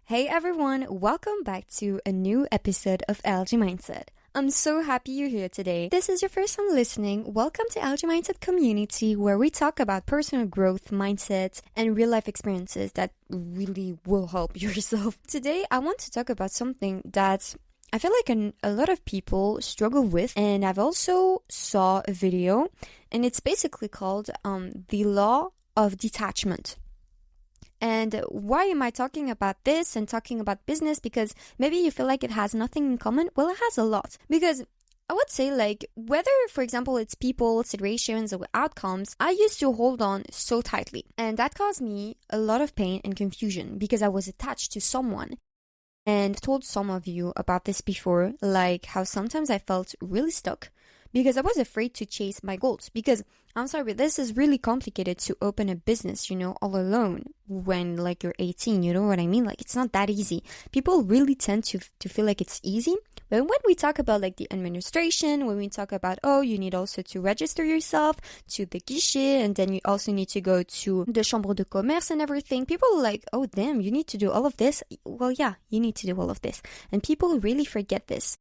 Hey everyone, welcome back to a new episode of LG Mindset. I'm so happy you're here today. This is your first time listening. Welcome to LG Mindset community where we talk about personal growth, mindset, and real life experiences that really will help yourself. Today, I want to talk about something that I feel like a lot of people struggle with, and I've also saw a video, and it's basically called the Law of Detachment. And why am I talking about this and talking about business? Because maybe you feel like it has nothing in common. Well, it has a lot. Because I would say, like, whether, for example, it's people, situations, or outcomes, I used to hold on so tightly. And that caused me a lot of pain and confusion because I was attached to someone. And I've told some of you about this before, like how sometimes I felt really stuck because I was afraid to chase my goals. Because I'm sorry, but this is really complicated to open a business, all alone when like you're 18, you know what I mean? Like it's not that easy. People really tend to feel like it's easy. But when we talk about like the administration, when we talk about, you need also to register yourself to the guichet, and then you also need to go to the chambre de commerce and everything, people are like, oh damn, you need to do all of this. Well, yeah, you need to do all of this. And people really forget this.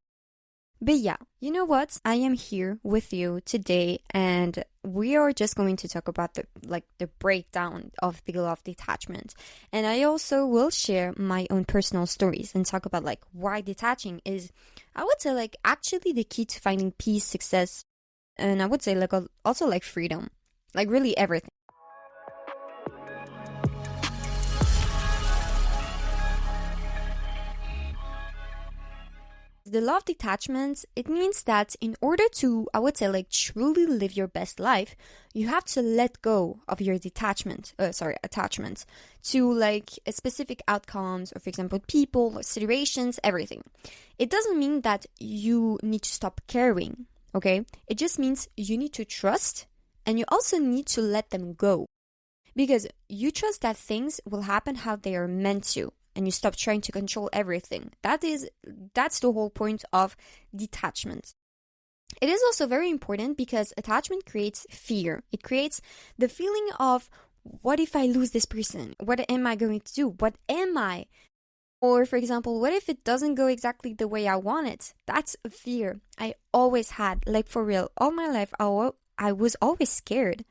But yeah, you know what? I am here with you today, and we are just going to talk about the breakdown of the law of detachment. And I also will share my own personal stories and talk about like why detaching is, I would say, like actually the key to finding peace, success, and I would say like also like freedom, like really everything. The law of detachment, it means that in order to, I would say, like truly live your best life, you have to let go of your attachment to like a specific outcomes or, for example, people, situations, everything. It doesn't mean that you need to stop caring, okay? It just means you need to trust, and you also need to let them go. Because you trust that things will happen how they are meant to. And you stop trying to control everything. That's the whole point of detachment. It is also very important because attachment creates fear. It creates the feeling of, what if I lose this person? What am I going to do? What am I? Or, for example, what if it doesn't go exactly the way I want it? That's a fear I always had. Like, for real, all my life, I was always scared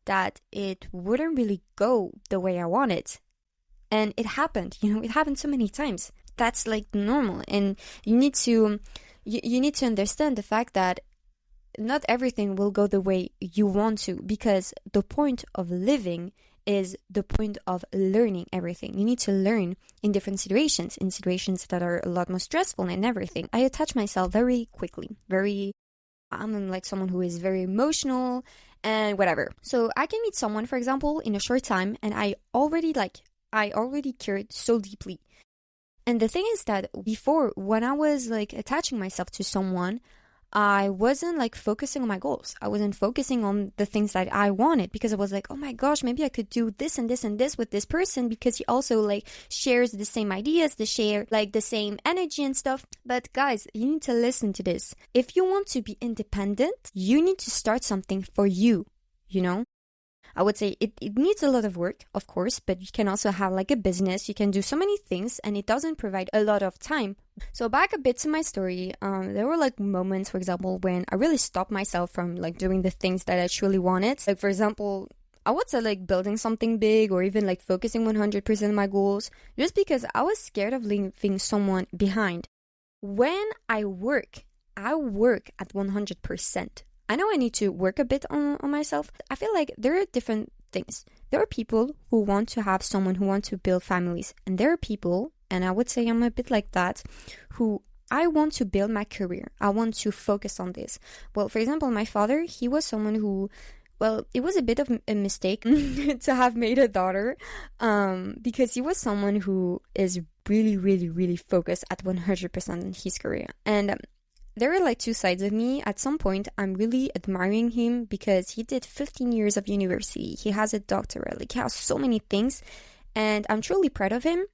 that it wouldn't really go the way I want it. And it happened, it happened so many times. That's like normal. And you need to understand the fact that not everything will go the way you want to, because the point of living is the point of learning everything. You need to learn in different situations, in situations that are a lot more stressful and everything. I attach myself very quickly. I'm like someone who is very emotional and whatever. So I can meet someone, for example, in a short time, and I already cared so deeply. And the thing is that before, when I was like attaching myself to someone, I wasn't like focusing on my goals. I wasn't focusing on the things that I wanted, because I was like, oh my gosh, maybe I could do this and this and this with this person because he also like shares the same ideas, they share like the same energy and stuff. But guys, you need to listen to this. If you want to be independent, you need to start something for you, I would say it needs a lot of work, of course, but you can also have like a business. You can do so many things, and it doesn't provide a lot of time. So back a bit to my story, there were like moments, for example, when I really stopped myself from like doing the things that I truly wanted. Like, for example, I would say like building something big, or even like focusing 100% on my goals, just because I was scared of leaving someone behind. When I work at 100%. I know I need to work a bit on myself. I feel like there are different things. There are people who want to have someone, who want to build families. And there are people, and I would say I'm a bit like that, who I want to build my career. I want to focus on this. Well, for example, my father, he was someone who, well, it was a bit of a mistake to have made a daughter, because he was someone who is really, really, really focused at 100% on his career. And there are like two sides of me. At some point, I'm really admiring him because he did 15 years of university. He has a doctorate. Like, he has so many things, and I'm truly proud of him.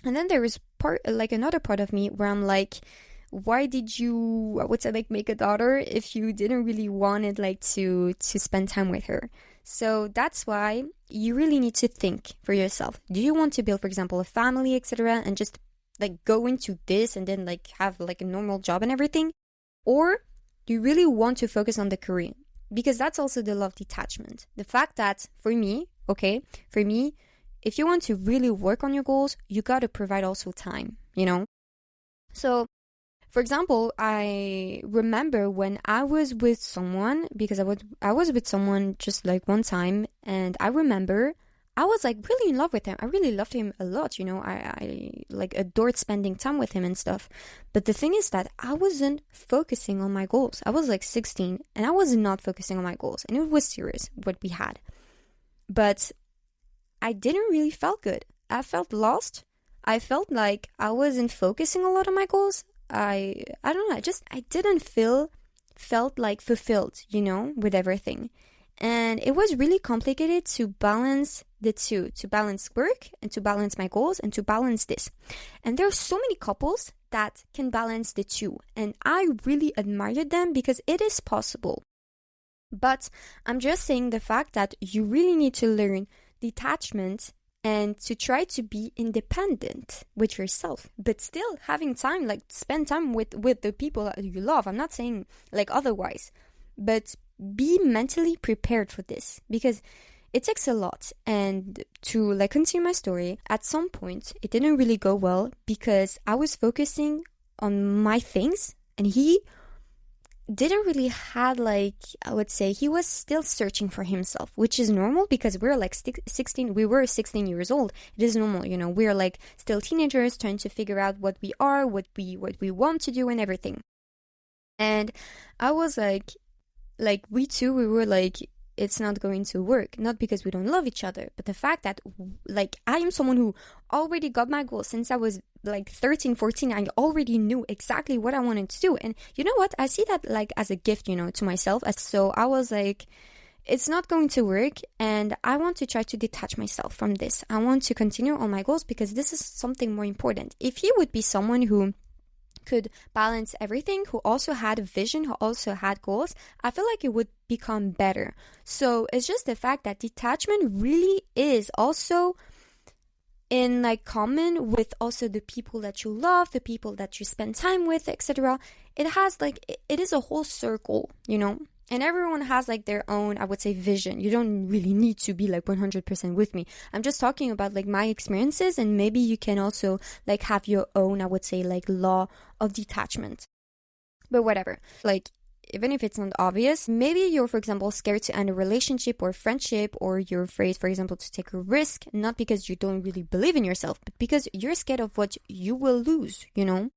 And then there is another part of me where I'm like, why did you, I would say, like, make a daughter if you didn't really wanted like to spend time with her? So that's why you really need to think for yourself. Do you want to build, for example, a family, etc., and just like go into this and then like have like a normal job and everything? Or do you really want to focus on the career? Because that's also the law of detachment. The fact that for me, if you want to really work on your goals, you got to provide also time, you know? So, for example, I remember when I was with someone, because I was with someone just like one time, and I remember I was like really in love with him. I really loved him a lot, you know. I like adored spending time with him and stuff. But the thing is that I wasn't focusing on my goals. I was like 16 and I was not focusing on my goals, and it was serious what we had. But I didn't really feel good. I felt lost. I felt like I wasn't focusing a lot on my goals. I don't know, I didn't felt like fulfilled, you know, with everything. And it was really complicated to balance the two, to balance work and to balance my goals and to balance this. And there are so many couples that can balance the two. And I really admire them because it is possible. But I'm just saying the fact that you really need to learn detachment and to try to be independent with yourself, but still having time, like spend time with the people that you love. I'm not saying like otherwise, but be mentally prepared for this because it takes a lot. And to like continue my story, at some point it didn't really go well because I was focusing on my things and he didn't really had like, I would say he was still searching for himself, which is normal because we're like 16, we were 16 years old. It is normal, you know, we're like still teenagers trying to figure out what we are, what we want to do and everything. And I was like we were like, it's not going to work, not because we don't love each other, but the fact that like I am someone who already got my goals since I was like 13, 14. I already knew exactly what I wanted to do. And you know what? I see that like as a gift, you know, to myself. So I was like, it's not going to work and I want to try to detach myself from this. I want to continue on my goals because this is something more important. If you would be someone who could balance everything, who also had a vision, who also had goals, I feel like it would become better. So it's just the fact that detachment really is also in like common with also the people that you love, the people that you spend time with, etc. It has like, it is a whole circle, you know, and everyone has like their own, I would say, vision. You don't really need to be like 100% with me. I'm just talking about like my experiences, and maybe you can also like have your own, I would say, like law of detachment. But whatever, like even if it's not obvious, maybe you're, for example, scared to end a relationship or friendship, or you're afraid, for example, to take a risk, not because you don't really believe in yourself, but because you're scared of what you will lose, you know?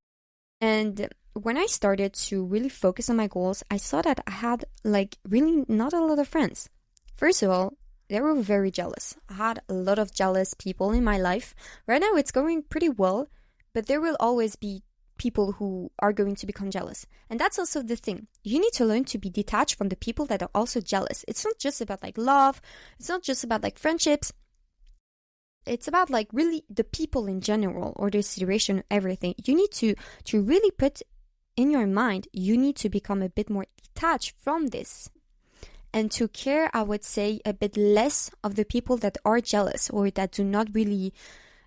And when I started to really focus on my goals, I saw that I had like really not a lot of friends. First of all, they were very jealous. I had a lot of jealous people in my life. Right now it's going pretty well, but there will always be people who are going to become jealous. And that's also the thing. You need to learn to be detached from the people that are also jealous. It's not just about like love. It's not just about like friendships. It's about like really the people in general, or the situation, everything. You need to really put in your mind, you need to become a bit more detached from this. And to care, I would say, a bit less of the people that are jealous or that do not really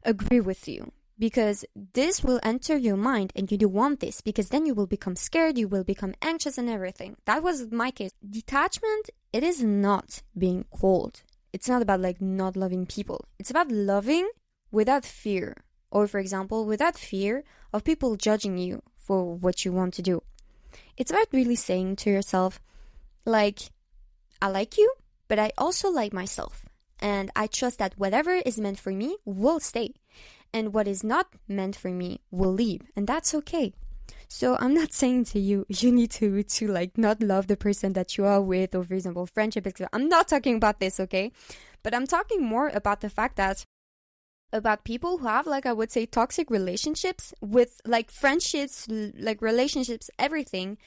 agree with you. Because this will enter your mind and you don't want this, because then you will become scared, you will become anxious and everything. That was my case. Detachment, it is not being cold. It's not about like not loving people. It's about loving without fear. Or for example, without fear of people judging you for what you want to do. It's about really saying to yourself, like, I like you, but I also like myself. And I trust that whatever is meant for me will stay. And what is not meant for me will leave. And that's okay. So I'm not saying to you, you need to like not love the person that you are with, or for example, friendship, etc. I'm not talking about this, okay? But I'm talking more about the fact that about people who have like, I would say, toxic relationships with like friendships, like relationships, everything.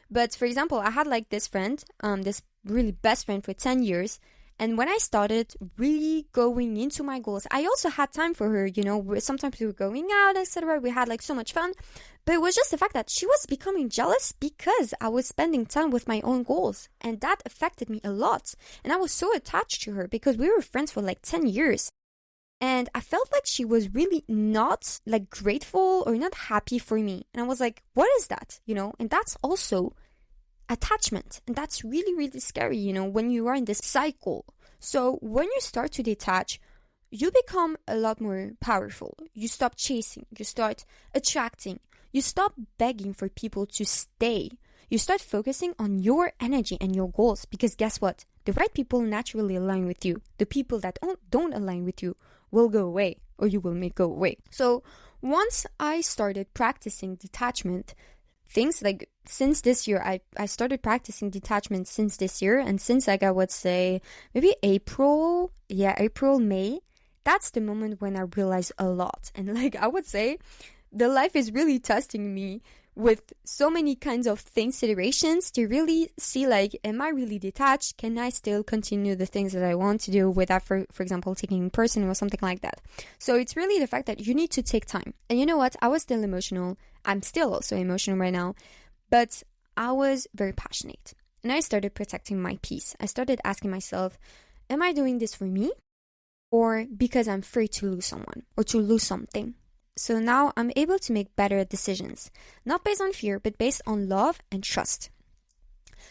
But for example, I had like this friend, this really best friend for 10 years. And when I started really going into my goals, I also had time for her, you know, sometimes we were going out, etc. We had like so much fun. But it was just the fact that she was becoming jealous because I was spending time with my own goals. And that affected me a lot. And I was so attached to her because we were friends for like 10 years. And I felt like she was really not like grateful or not happy for me. And I was like, what is that? You know, and that's also attachment. And that's really, really scary, you know, when you are in this cycle. So when you start to detach, you become a lot more powerful. You stop chasing, you start attracting, you stop begging for people to stay. You start focusing on your energy and your goals because guess what? The right people naturally align with you. The people that don't align with you will go away or you will make go away. So once I started practicing detachment, things like since this year, I started practicing detachment since this year, and since like I would say maybe April, May, that's the moment when I realized a lot. And like I would say, the life is really testing me with so many kinds of things, situations to really see like, am I really detached? Can I still continue the things that I want to do without, for example, taking in person or something like that? So it's really the fact that you need to take time. And you know what? I was still emotional. I'm still also emotional right now, but I was very passionate. And I started protecting my peace. I started asking myself, am I doing this for me? Or because I'm afraid to lose someone or to lose something? So now I'm able to make better decisions, not based on fear, but based on love and trust.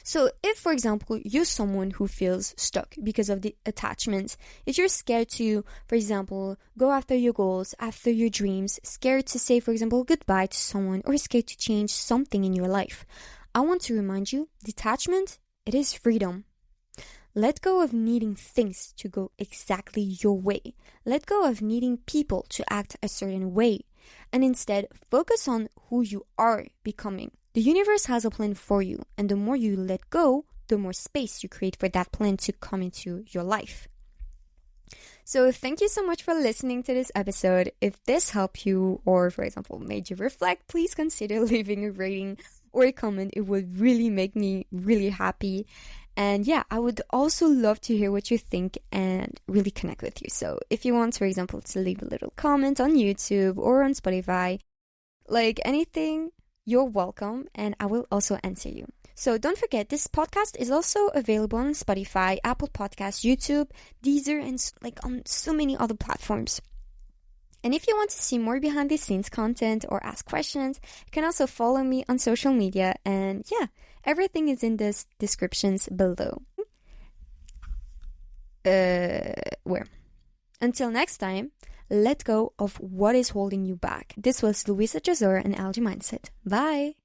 So if, for example, you're someone who feels stuck because of the attachment, if you're scared to, for example, go after your goals, after your dreams, scared to say, for example, goodbye to someone, or scared to change something in your life, I want to remind you, detachment, it is freedom. Let go of needing things to go exactly your way. Let go of needing people to act a certain way. And instead, focus on who you are becoming. The universe has a plan for you. And the more you let go, the more space you create for that plan to come into your life. So thank you so much for listening to this episode. If this helped you or, for example, made you reflect, please consider leaving a rating or a comment. It would really make me really happy. And yeah, I would also love to hear what you think and really connect with you. So if you want, for example, to leave a little comment on YouTube or on Spotify, like anything, you're welcome. And I will also answer you. So don't forget, this podcast is also available on Spotify, Apple Podcasts, YouTube, Deezer, and like on so many other platforms. And if you want to see more behind the scenes content or ask questions, you can also follow me on social media. And yeah, everything is in the descriptions below. Where? Until next time, let go of what is holding you back. This was Louisa Jazor and Algae Mindset. Bye!